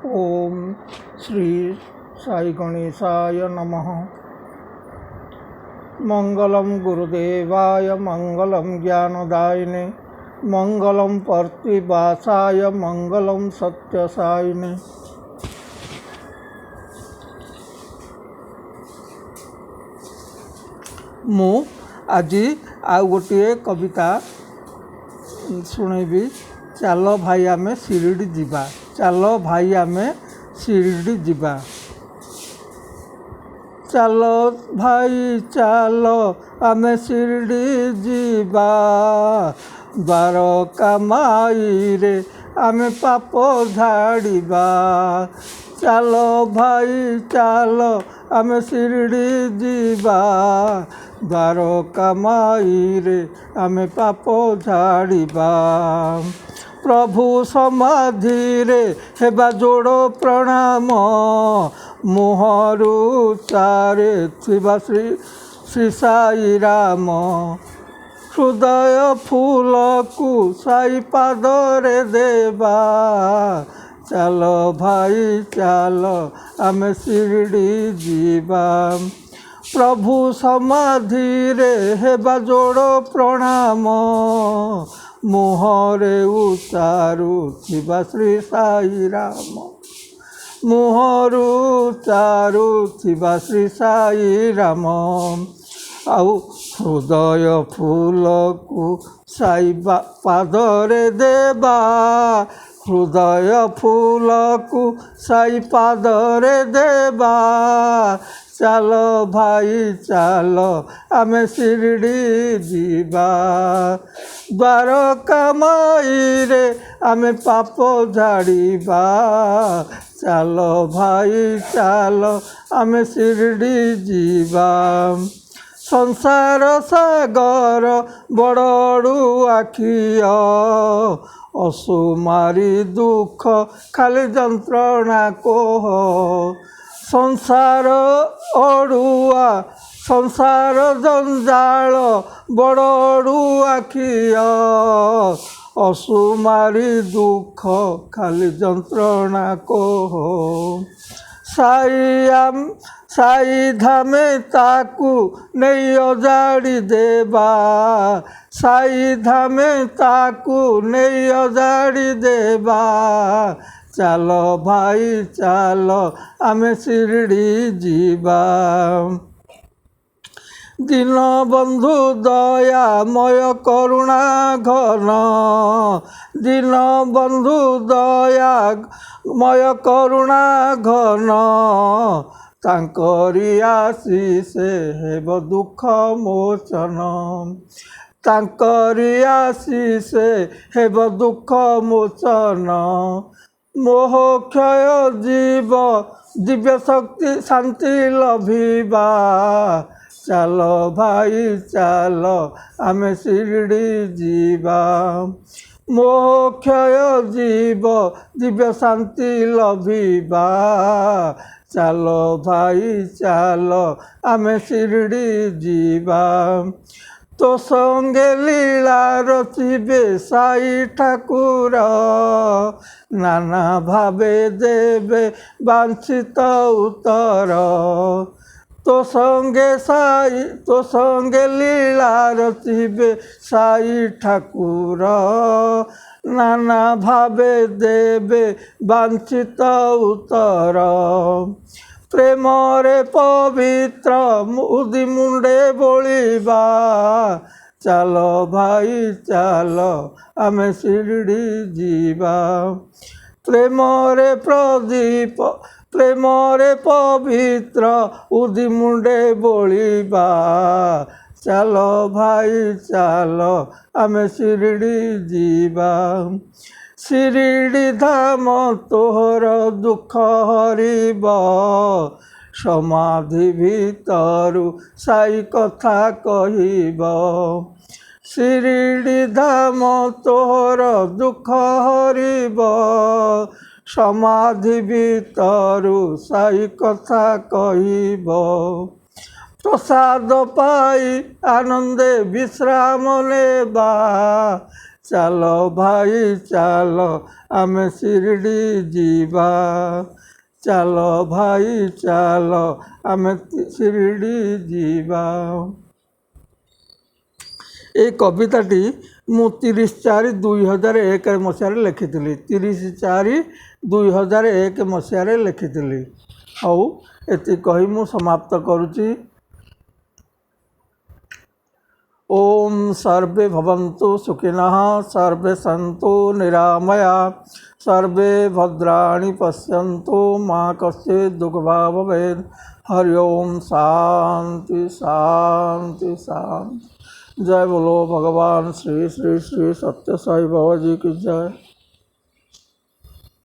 ओम श्री साई गणेशाय नमः। मंगलम गुरुदेवाय मंगलम ज्ञानदायिने मंगलम प्रतिभासाय मंगलम सत्यसायिने। मु आज आउ गोटे कविता शुणेबी। चल भाई आमे शिरडी जीवा, चल भाई आमे शिरडी जीवा। चल भाई चल आमे शिरडी जीवा, द्वारका माई रे आमे पाप झाड़िबा। चल भाई चल आमे शिरडी जीवा, द्वारका माई रे आमे पाप झाड़िबा। प्रभु समाधि रे हेबा जोड़ प्रणाम, मुहरु चारे थिबा श्री श्री साई राम। हृदय फूल को साई पादरे देवा, चल भाई चल आमे शिरडी जीवा। प्रभु समाधि रे हेबा जोड़ प्रणाम, मुहरे उचारु थिबा श्री साई राम। मुहरु चारु थिबा श्री साई राम। आउ हृदय फूल को साई पादरे देवा, हृदय फूल को साई पादरे देवा। चल भाई चल आमे शिरडी जीवा, द्वारका माई रे आमे पाप झाड़िबा। चल भाई चल आमे शिरडी जीवा। संसार सागर बड़ू आखिय, असुमारी दुख खाली जंत्रणा कोह। संसार अड़ुआ संसार जंजाल बड़ू आखिय, असुमारी दुख खाली जंत्रणा कोह। साई धामे ताकू नहीं अजाड़ी देवा, साई धामे ताकू नहीं अजाड़ी देवा। चल भाई चल आमे शिरडी जीवा। दीन बंधु दयामय करुणा घन, दीन बंधु दयामय करुणा घन। तांकरी आशीषे हेब दुख मोचन, तांकरी आशीषे हेब दुख मोचन। मोह क्षय जीव दिव्य शक्ति शांति लभिबा। चल भाई चल आमे शिरडी जीवा। मोह क्षय जीव दिव्य शांति लभिबा। चल भाई चल आमे शिरडी जीवा। तो संगे लीला रचिबे साई ठाकुर, नाना भावे देवे वांछित उत्तर। तो संगे लीला रचिबे साई ठाकुर, नाना भावे देवे वांछित उत्तर। प्रेम रे पवित्र मुदी मुंडे बोलिबा। चल भाई चल आमे शिरडी जीवा। प्रेम रे प्रदीप प्रेम रे पवित्र उदी मुंडे बोलिबा। चल भाई चल आमे शिरडी जीवा। शिरडी धाम तोहर दुख हरिब, समाधि भीतरु साई कथा कहिब। शिरडी धाम तोहर दुख हरिब, समाधि भीतरु साई कथा कहिब। प्रसाद पाई आनंदे विश्राम लेबा। ଚାଲ ଭାଇ ଚାଲ ଆମେ ଶିରିଡ଼ି ଯିବା, ଚାଲ ଭାଇ ଚାଲ ଆମେ ଶିରିଡ଼ି ଯିବା। এই କବିତାଟି ମୁଁ 30/4/2001 ମସିହାରେ ଲେଖିଥିଲି। 30/4/2001 ମସିହାରେ ଲେଖିଥିଲି। ହଉ, ଏତିକି କହି ମୁଁ ସମାପ୍ତ କରୁଛି। ओम सर्वे भवन्तु सुखिनः, सर्वे सन्तु निरामयाः, सर्वे भद्राणि पश्यन्तु मा कश्चित् दुःखभाग् भवेत्। हरि ओम शांति शांति शांति। जय बोलो भगवान श्री श्री श्री सत्य साई बाबा जी की जय।